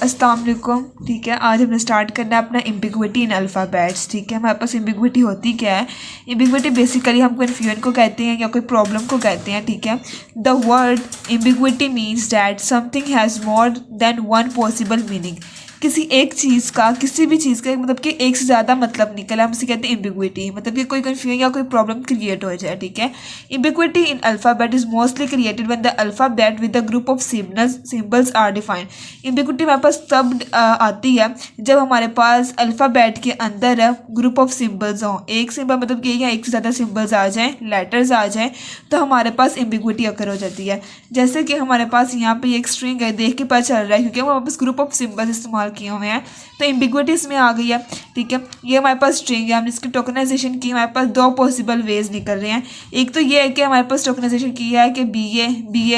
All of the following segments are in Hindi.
अस्सलाम वालेकुम। ठीक है, आज हमने स्टार्ट करना है अपना एम्बिग्विटी इन अल्फ़ाबेट्स। ठीक है, हमारे पास एम्बिग्विटी होती क्या है? एम्बिग्विटी बेसिकली हम कन्फ्यूजन को कहते हैं या कोई प्रॉब्लम को कहते हैं। ठीक है, the word ambiguity means that something has more than one possible meaning. किसी एक चीज़ का, किसी भी चीज़ का मतलब कि एक से ज़्यादा मतलब निकला, हम इसे कहते हैं एम्बिग्विटी। मतलब कि कोई कन्फ्यूजन या कोई प्रॉब्लम क्रिएट हो जाए। ठीक है, ambiguity in alphabet is mostly created when the alphabet with the group of symbols are defined. Ambiguity हमारे पास तब आती है जब हमारे पास अल्फ़ाबेट के अंदर ग्रुप ऑफ सिम्बल्स हों। एक सिंबल मतलब कि या एक से ज़्यादा सिम्बल्स आ जाएँ, लेटर्स आ जाएँ, तो हमारे पास एम्बिग्विटी अकर हो जाती है। जैसे कि हमारे पास यहाँ पे एक स्ट्रिंग है, देख के पता चल रहा है क्योंकि हमारे पास ग्रुप ऑफ सिम्बल्स इस्तेमाल किए हुए हैं, तो एम्बिग्विटी इसमें आ गई है। ठीक है, ये हमारे पास स्ट्रिंग है, हमने इसकी टोकनाइजेशन की, हमारे पास दो पॉसिबल वेज निकल रहे हैं। एक तो ये है कि हमारे पास टोकनाइजेशन किया है कि बी ए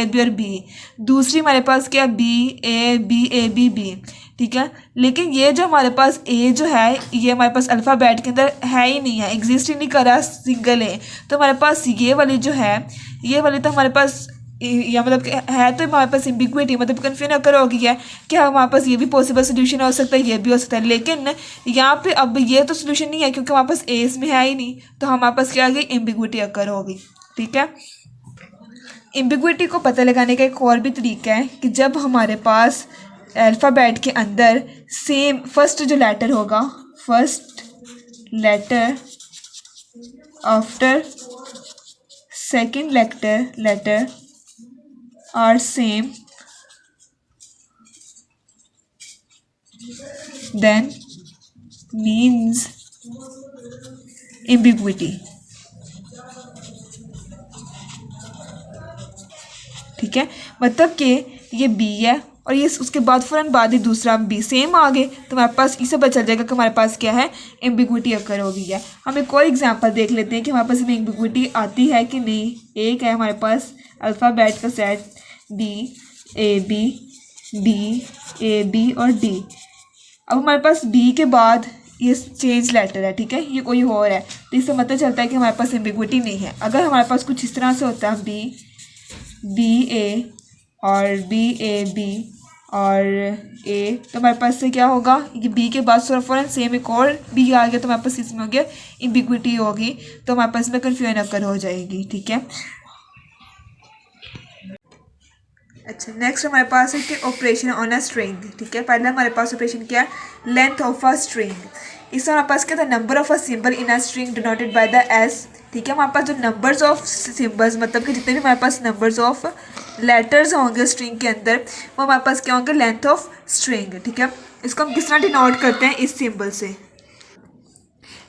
बी और बी। दूसरी हमारे पास क्या, बी ए बी बी। ठीक है, लेकिन ये जो हमारे पास ए जो है, ये हमारे पास अल्फ़ाबेट के अंदर है ही नहीं है, एग्जिस्ट ही नहीं कर रहा, सिंगल है। तो हमारे पास ये वाली जो है, ये वाली तो हमारे पास या मतलब है, तो हमारे पास एम्बिग्विटी मतलब कन्फ्यूजन अकर हो गई है कि हमारे पास ये भी पॉसिबल सोल्यूशन हो सकता है, ये भी हो सकता है। लेकिन यहाँ पे अब ये तो सोल्यूशन नहीं है क्योंकि हमारे पास ए इसमें है ही नहीं, तो हमारे पास क्या आ गई, एम्बिग्विटी अकर होगी। ठीक है, एम्बिग्विटी को पता लगाने का एक और भी तरीका है कि जब हमारे पास अल्फ़ाबेट के अंदर सेम फर्स्ट जो लेटर होगा, first letter after second letter are same, then means ambiguity। ठीक है, मतलब कि ये बी है और ये उसके बाद फ़ौरन बाद ही दूसरा बी सेम आ गए, तो हमारे पास इससे पता चल जाएगा कि हमारे पास क्या है, एम्बिग्विटी अकर हो गई है। हम एक और एग्जांपल देख लेते हैं कि हमारे पास इसमें एम्बिग्विटी आती है कि नहीं। एक है हमारे पास अल्फ़ाबेट का सेट बी ए बी और डी। अब हमारे पास बी के बाद ये चेंज लेटर है। ठीक है, ये कोई और है, तो इससे मतलब चलता है कि हमारे पास एम्बिग्विटी नहीं है। अगर हमारे पास कुछ इस तरह से होता है बी ए और बी और ए, तो हमारे पास से क्या होगा, ये बी के बाद फ़ौरन सेम एक और बी आ गया, तो हमारे पास इसमें हो गया एम्बिग्विटी होगी, तो हमारे पास में कन्फ्यूजन अकर हो जाएगी। ठीक है, अच्छा, नेक्स्ट हमारे पास है कि ऑपरेशन ऑन अ स्ट्रिंग। ठीक है, पहले हमारे पास ऑपरेशन क्या है, लेंथ ऑफ अ स्ट्रिंग। इसमें हमारे पास क्या था, number of a symbol in a string denoted by the S. ठीक है, हमारे पास जो नंबर्स ऑफ सिंबल्स मतलब कि जितने भी हमारे पास नंबर्स ऑफ लेटर्स होंगे स्ट्रिंग के अंदर, वो हमारे पास क्या होंगे, लेंथ ऑफ स्ट्रिंग। ठीक है, इसको हम किस तरह डिनोट करते हैं, इस सिंबल से।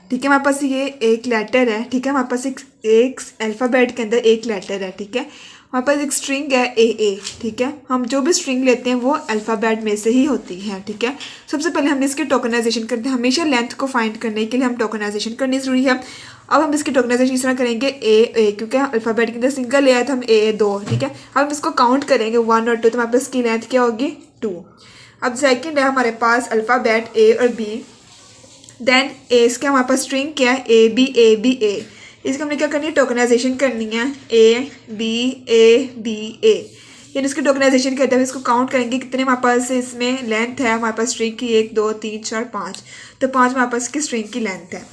ठीक है, हमारे पास ये एक लेटर है। ठीक है, हमारे पास एक अल्फ़ाबेट के अंदर एक लेटर है। ठीक है, हमारे पास एक स्ट्रिंग है ए। ठीक है, हम जो भी स्ट्रिंग लेते हैं वो अल्फ़ाबेट में से ही होती है। ठीक है, सबसे पहले हम इसकी टोकनाइजेशन करते हैं। हमेशा लेंथ को फाइंड करने के लिए हम टोकनाइजेशन करनी ज़रूरी है। अब हम इसकी टोकनाइजेशन इस तरह करेंगे ए क्योंकि अल्फ़ाबेट के अंदर सिंगल है तो हम ए दो। ठीक है, हम इसको काउंट करेंगे 1 और 2, तो हमारे पास इसकी लेंथ क्या होगी, 2। अब सेकेंड है हमारे पास अल्फ़ाबेट ए और बी, देन ए इसके हमारे पास स्ट्रिंग क्या है, ए बी ए। इसका हमने क्या करनी है, टोकनाइजेशन करनी है, ए बी ए। यानी इसकी टोकनाइजेशन करते हुए इसको काउंट करेंगे कितने हमारे पास इसमें लेंथ है, हमारे पास स्ट्रिंग की 1 2 3 4 5, तो 5 हमारे पास की स्ट्रिंग की लेंथ है।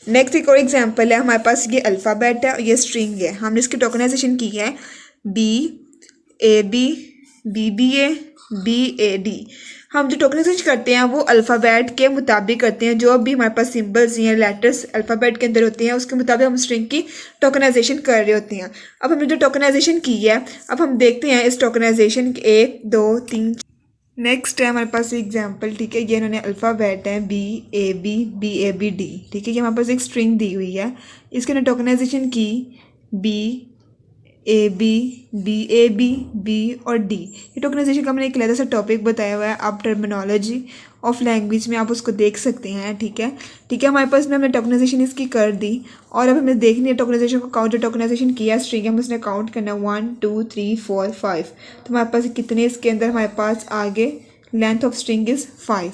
नेक्स्ट एक और एग्जाम्पल है, हमारे पास ये अल्फ़ाबेट है और ये स्ट्रिंग है, हमने इसकी टोकनाइजेशन की है B A B A D. हम जो टोकनाइजेशन करते हैं वो अल्फ़ाबेट के मुताबिक करते हैं, जो भी हमारे पास सिंबल्स या लेटर्स अल्फ़ाबेट के अंदर होते हैं उसके मुताबिक हम स्ट्रिंग की टोकनाइजेशन कर रहे होते हैं। अब हमने जो टोकनाइजेशन की है, अब हम देखते हैं इस टोकनाइजेशन 1 2 3। नेक्स्ट है हमारे पास एग्जाम्पल। ठीक है, ये इन्होंने अल्फ़ाबेट है बी ए बी डी। ठीक है, ये हमारे पास एक स्ट्रिंग दी हुई है, इसके ने टोकनाइजेशन की बी ए बी और डी। ये टोकनाइजेशन का मैंने एक अलग सा टॉपिक बताया हुआ है, आप टर्मिनोलॉजी ऑफ लैंग्वेज में आप उसको देख सकते हैं। ठीक है, हमारे पास में हमने टोकनाइजेशन इसकी कर दी और अब हमें देखनी है टोकनाइजेशन को काउंट, जो टोकनाइजेशन किया स्ट्रिंग हम उसने काउंट करना है 1 2 3 4 5, तो हमारे पास कितने इसके अंदर हमारे पास आगे length of string is 5।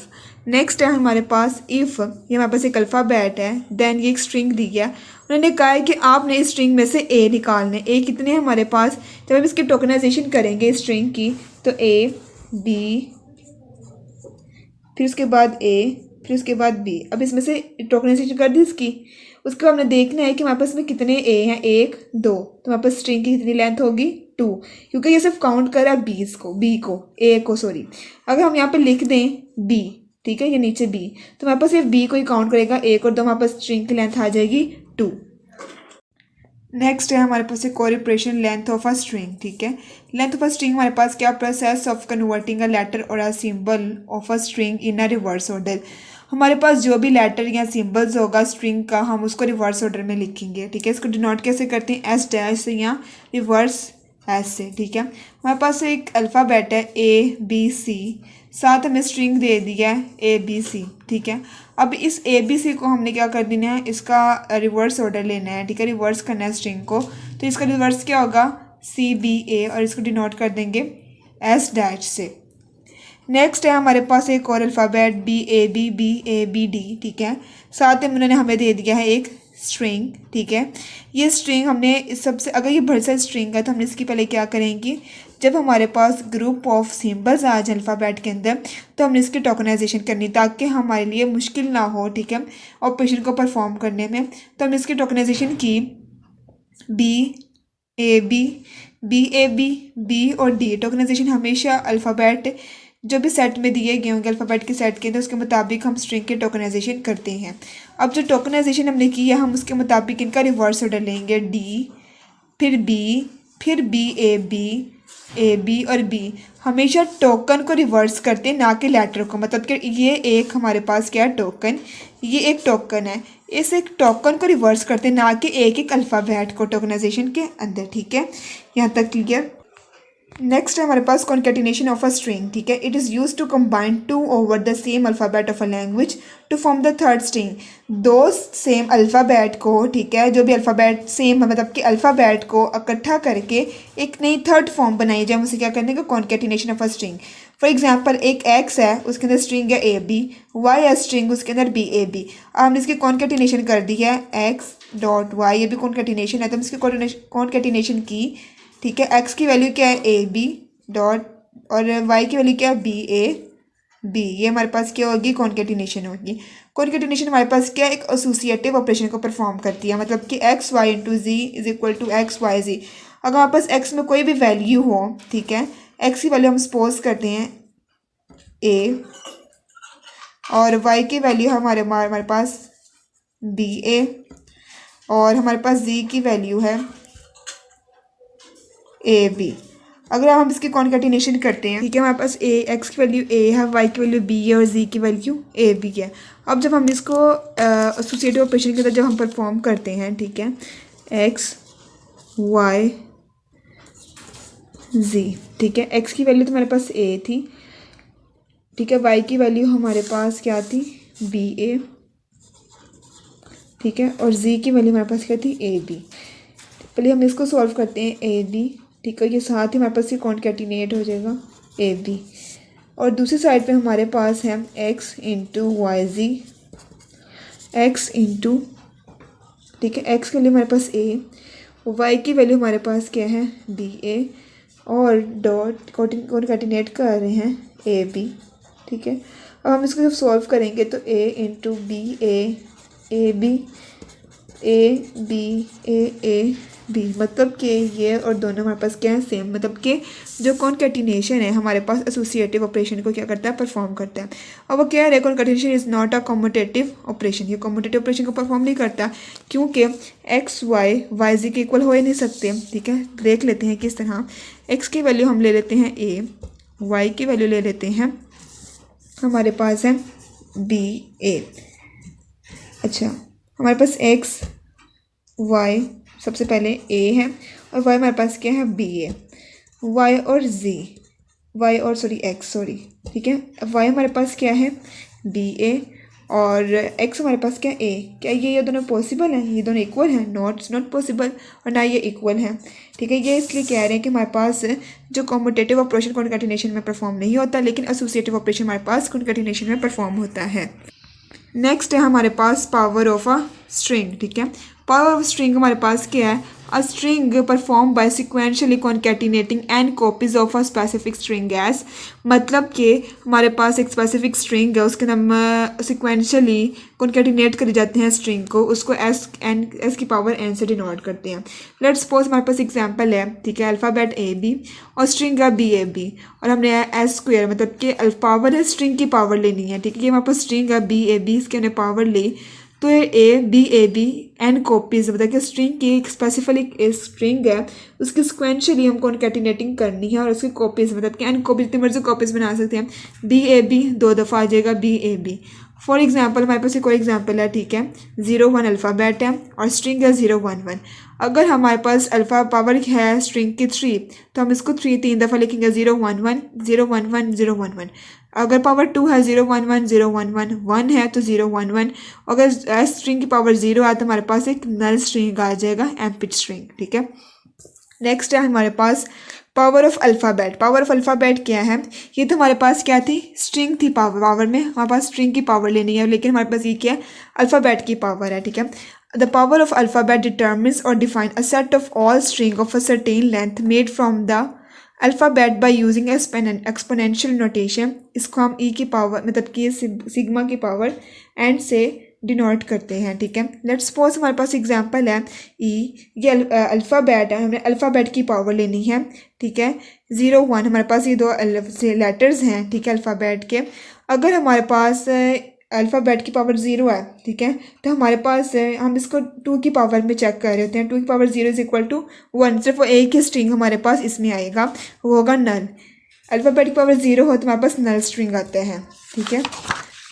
Next है हमारे पास इफ़, ये हमारे पास एक अल्फ़ाबेट है, देन ये एक स्ट्रिंग दी गया, उन्होंने कहा है कि आपने इस स्ट्रिंग में से ए निकालने। ए कितने हैं हमारे पास, जब हम इसकी टोकनाइजेशन करेंगे स्ट्रिंग की, तो ए बी, फिर उसके बाद ए, फिर उसके बाद बी। अब इसमें से टोकनाइजेशन कर दी इसकी। उसके बाद हमने देखना है कि हमारे पास में कितने ए हैं, 1 2, तो हमारे पास स्ट्रिंग की कितनी लेंथ होगी 2, क्योंकि ये सिर्फ काउंट कर रहा है ए को सॉरी। अगर हम यहाँ पे लिख दें बी, ठीक है, ये नीचे बी, तो हमारे पास सिर्फ बी को ही काउंट करेगा, 1 और 2, हमारे पास स्ट्रिंग की लेंथ आ जाएगी 2। नेक्स्ट है हमारे पास एक और operation, length of a string, ठीक है। लेंथ ऑफ अ स्ट्रिंग हमारे पास क्या, process of converting a letter और a symbol of a string in a reverse order. हमारे पास जो भी लेटर या सिंबल्स होगा स्ट्रिंग का, हम उसको रिवर्स ऑर्डर में लिखेंगे, ठीक है। इसको डिनोट कैसे करते हैं, एस डैश से या रिवर्स एस से, ठीक है। हमारे पास एक अल्फ़ाबेट है ABC, साथ हमें स्ट्रिंग दे दिया है ABC, ठीक है। अब इस ABC को हमने क्या कर देना है, इसका रिवर्स ऑर्डर लेना है, ठीक है, रिवर्स करना है स्ट्रिंग को। तो इसका रिवर्स क्या होगा, CBA, और इसको डिनोट कर देंगे एस डैश से। नेक्स्ट है हमारे पास एक और अल्फ़ाबेट BABD, ठीक है। साथ में उन्होंने हमें दे दिया है एक स्ट्रिंग, ठीक है। ये स्ट्रिंग हमने इस सबसे, अगर ये बड़ा स्ट्रिंग है तो हमने इसकी पहले क्या करेंगे, जब हमारे पास ग्रुप ऑफ सिंबल्स आ जाए अल्फ़ाबेट के अंदर, तो हमने इसकी टोकनाइजेशन करनी, ताकि हमारे लिए मुश्किल ना हो, ठीक है, ऑपरेशन को परफॉर्म करने में। तो हमने इसकी टोकनाइजेशन की BAB B और D। टोकनाइजेशन हमेशा अल्फ़ाबेट जो भी सेट में दिए गए होंगे अल्फ़ाबेट के सेट के, तो उसके मुताबिक हम स्ट्रिंग के टोकनाइजेशन करते हैं। अब जो टोकनाइजेशन हमने की है, हम उसके मुताबिक इनका रिवर्स ऑर्डर लेंगे, D, फिर B, फिर AB और B। हमेशा टोकन को रिवर्स करते हैं, ना कि लेटर को। मतलब कि ये एक हमारे पास क्या है, टोकन, ये एक टोकन है, इस एक टोकन को रिवर्स करते हैं, ना कि एक एक अल्फ़ाबेट को टोकनाइजेशन के अंदर, ठीक है। यहाँ तक क्लियर। नेक्स्ट है हमारे पास कॉन्केटिनेशन ऑफ अ स्ट्रिंग, ठीक है। It is use to combine 2 over the same alphabet of a language to form the third string. दो सेम अल्फ़ाबेट को, ठीक है, जो भी अल्फ़ाबेट सेम है, मतलब कि अल्फ़ाबेट को इकट्ठा करके एक नई थर्ड फॉर्म बनाई जाए, उसे क्या करने का, concatenation of a string. For example एक एक्स है, उसके अंदर स्ट्रिंग है AB, वाई है स्ट्रिंग, उसके अंदर BAB। अब हमने इसकी कॉन्केटिनेशन कर दी है x.y, ये भी कॉन्केटिनेशन है, तो हम इसकी कॉन्केटिनेशन की, ठीक है। x की वैल्यू क्या है AB डॉट, और y की वैल्यू क्या है BAB। ये हमारे पास क्या होगी, कॉन्केटिनेशन होगी। कॉन्केटिनेशन हमारे पास क्या है, एक एसोसिएटिव ऑपरेशन को परफॉर्म करती है, मतलब कि XY × Z is equal to XYZ। अगर हमारे पास x में कोई भी वैल्यू हो, ठीक है, x की वैल्यू हम सपोज करते हैं A, और y की वैल्यू हमारे पास BA, और हमारे पास z की वैल्यू है AB। अगर हम इसकी कॉन्केटिनेशन करते हैं, ठीक है, हमारे पास x की वैल्यू A है, y की वैल्यू B है, और z की वैल्यू AB है। अब जब हम इसको एसोसिएटिव ऑपरेशन के अंदर जब हम परफॉर्म करते हैं, ठीक है, x y z, ठीक है, x की वैल्यू तो हमारे पास A थी, ठीक है, y की वैल्यू हमारे पास क्या थी, BA, ठीक है, और z की वैल्यू हमारे पास क्या थी, AB। पहले हम इसको सॉल्व करते हैं AB, ठीक है, ये साथ ही हमारे पास ये कॉन्केटिनेट हो जाएगा AB। और दूसरी साइड पे हमारे पास है x × YZ, x × ठीक है, x की वैल्यू हमारे पास A, y की वैल्यू हमारे पास क्या है BA, और डॉट कॉन्केटिनेट कर रहे हैं AB, ठीक है। अब हम इसको जब सॉल्व करेंगे तो A × BA AB AB, मतलब कि ये और दोनों हमारे पास क्या है, सेम। मतलब कि जो कॉन्केटिनेशन है हमारे पास एसोसिएटिव ऑपरेशन को क्या करता है, परफॉर्म करता है। अब वो क्या है, concatenation is not a commutative operation, ये कम्यूटेटिव ऑपरेशन को परफॉर्म नहीं करता, क्योंकि XY YZ के इक्वल हो ही नहीं सकते, ठीक है। देख लेते हैं किस तरह। x की वैल्यू हम ले लेते हैं A, y की वैल्यू ले लेते हैं हमारे पास है BA। अच्छा, हमारे पास x y सबसे पहले A है, और y हमारे पास क्या है BA। y और x, ठीक है, y हमारे पास क्या है BA, और x हमारे पास क्या A। क्या ये दोनों पॉसिबल हैं, ये दोनों इक्वल हैं, नॉट पॉसिबल, और ना ये इक्वल हैं, ठीक है। ये इसलिए कह रहे हैं कि हमारे पास जो कॉम्यूटेटिव ऑपरेशन कॉन्केटिनेशन में परफॉर्म नहीं होता, लेकिन एसोसिएटिव ऑपरेशन हमारे पास कॉन्केटिनेशन में परफॉर्म होता है। नेक्स्ट है हमारे पास पावर ऑफ अ स्ट्रिंग, ठीक है। पावर ऑफ स्ट्रिंग हमारे पास क्या है, A string performed by sequentially concatenating n copies of a specific string as, मतलब कि हमारे पास एक स्पेसिफिक स्ट्रिंग है, उसके हम सिक्वेंशली कॉन्केटिनेट करी जाते हैं स्ट्रिंग को, उसको एस की पावर एन से डिनोट करते हैं। लेट्स सपोज हमारे पास एग्जांपल है, ठीक है, अल्फ़ाबेट ए बी और स्ट्रिंग है बी ए बी, और हमने एस स्क्वायर मतलब कि पावर है स्ट्रिंग की पावर लेनी है, ठीक है। ये हमारे पास स्ट्रिंग है बी ए बी, इसकी हमने पावर ली, तो ये ए बी एन कॉपीज मतलब कि स्ट्रिंग की एक स्पेसिफिक स्ट्रिंग है, उसकी सिक्वेंशली हम कॉन्केटिनेटिंग करनी है और उसकी कॉपीज मतलब कि एन कॉपीज जितनी मर्जी कॉपीज बना सकते हैं। बी ए बी 2 दफ़ा आ जाएगा B A B. For example हमारे पास एक और एग्जाम्पल है, ठीक है, 0 1 अल्फ़ाबेट है और स्ट्रिंग है 0 1 1। अगर हमारे पास अल्फ़ा पावर है स्ट्रिंग की 3, तो हम इसको 3 दफ़ा लिखेंगे 0 1 1 0 1 1 0 1 1। अगर पावर 2 है 0 1 1 0 1 1 1 है तो 0 1 1। अगर स्ट्रिंग की पावर 0 है तो हमारे पास एक नल स्ट्रिंग आ जाएगा, एम्प्टी स्ट्रिंग, ठीक है। नेक्स्ट है हमारे पास power of alphabet. Power of alphabet क्या है? ये तो हमारे पास क्या थी, स्ट्रिंग थी। पावर में हमारे पास स्ट्रिंग की पावर लेनी है, लेकिन हमारे पास ये क्या है, अल्फ़ाबेट की पावर है, ठीक है। The power of alphabet determines और define a set of all string of a certain length made from the alphabet by using exponential notation. इसको हम ई की पावर मतलब कि सिग्मा की पावर एंड से डिनोट करते हैं, ठीक है। लेट्स सपोज हमारे पास एग्जांपल है ई, ये अल्फ़ाबेट है, हमने अल्फ़ाबेट की पावर लेनी है, ठीक है। 0 1 हमारे पास ये 2 लेटर्स हैं, ठीक है, अल्फ़ाबेट के। अगर हमारे पास अल्फ़ाबेट की पावर 0 है, ठीक है, तो हमारे पास हम इसको 2 की पावर में चेक कर रहे होते हैं। 2 की पावर 0 = 1। सिर्फ एक ही स्ट्रिंग हमारे पास इसमें आएगा, वो होगा नल। अल्फ़ाबेट की पावर 0 हो तो हमारे पास नल स्ट्रिंग आते हैं, ठीक है।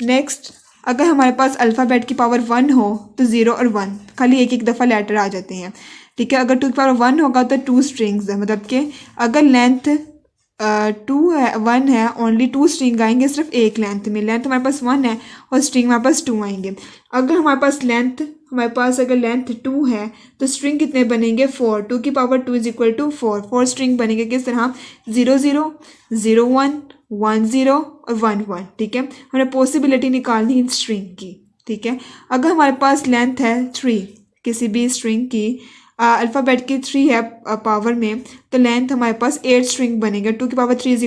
नेक्स्ट, अगर हमारे पास अल्फ़ाबेट की पावर 1 हो तो 0 और 1 खाली एक दफ़ा लेटर आ जाते हैं, ठीक है। अगर 2 की पावर 1 होगा तो 2 स्ट्रिंग्स है, मतलब कि अगर लेंथ 2 है 1 है, ओनली 2 स्ट्रिंग आएंगे सिर्फ एक लेंथ में। लेंथ हमारे पास 1 है और स्ट्रिंग हमारे पास 2 आएंगे। अगर हमारे पास अगर लेंथ 2 है तो स्ट्रिंग कितने बनेंगे, 4। 2 की पावर 2 = 4। 4 स्ट्रिंग बनेंगे किस तरह, 0 0 0 1 1 0 और 1 1, ठीक है। हमें पॉसिबिलिटी निकालनी है स्ट्रिंग की, ठीक है। अगर हमारे पास लेंथ है 3 किसी भी स्ट्रिंग की, अल्फ़ाबेट की 3 है पावर में, तो लेंथ हमारे पास 8 स्ट्रिंग बनेंगे। 2 की पावर 3 =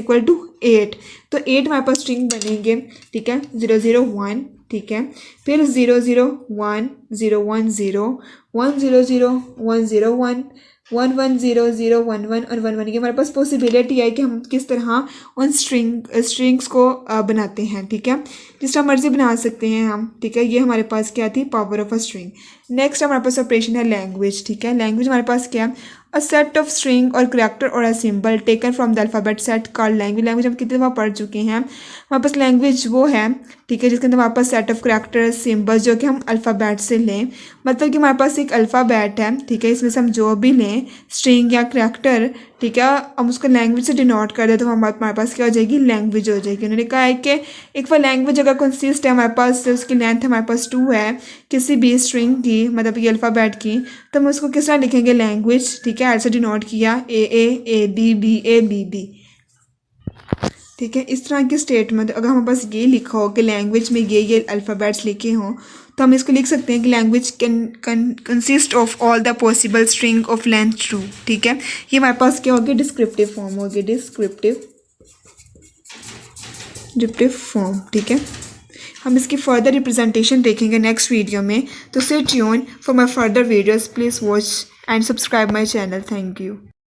8, तो 8 हमारे पास स्ट्रिंग बनेंगे, ठीक है। 0 0 1, ठीक है। फिर 0 0 1 0 1 0 1 0 0 1 0 1 1 1 0 0 1 1 और 1 1। ये हमारे पास पॉसिबिलिटी है कि हम किस तरह उन स्ट्रिंग्स को बनाते हैं, ठीक है। जिस तरह मर्जी बना सकते हैं हम, ठीक है। ये हमारे पास क्या थी, power of a string. Next हमारे पास ऑपरेशन है लैंग्वेज, ठीक है। लैंग्वेज हमारे पास क्या है, अ सेट ऑफ स्ट्रिंग और करैक्टर और a symbol taken from the alphabet set called language. Language हम कितने दफ़ा पढ़ चुके हैं। हमारे पास लैंग्वेज वो है, ठीक है, जिसके अंदर हमारे पास सेट ऑफ करैक्टर सिंबल्स जो कि हम अल्फ़ाबेट से लें। मतलब कि हमारे पास एक अल्फ़ाबेट है, ठीक है, इसमें से हम जो भी लें स्ट्रिंग या करैक्टर, ठीक है, हम उसको लैंग्वेज से डिनोट कर दें तो हमारे पास क्या हो जाएगी, लैंग्वेज हो जाएगी। उन्होंने कहा है कि एक वो लैंग्वेज अगर कंसिस्ट है हमारे पास, उसकी लेंथ हमारे पास 2 है किसी भी स्ट्रिंग की, मतलब ये अल्फ़ाबेट की, तो हम उसको किस तरह लिखेंगे, लैंग्वेज, ठीक है। ऐसे डिनोट किया A B B A B B, ठीक है। इस तरह की स्टेटमेंट अगर हमारे पास ये लिखा हो कि लैंग्वेज में ये अल्फ़ाबेट्स लिखे हों, तो हम इसको लिख सकते हैं कि language can consist of all the possible string of length 2, ठीक है। ये हमारे पास क्या होगी, डिस्क्रिप्टिव फॉर्म होगी, डिस्क्रिप्टिव फॉर्म, ठीक है। हम इसकी फर्दर रिप्रेजेंटेशन देखेंगे नेक्स्ट वीडियो में। तो stay tune for my further videos, please watch and subscribe my channel. Thank you.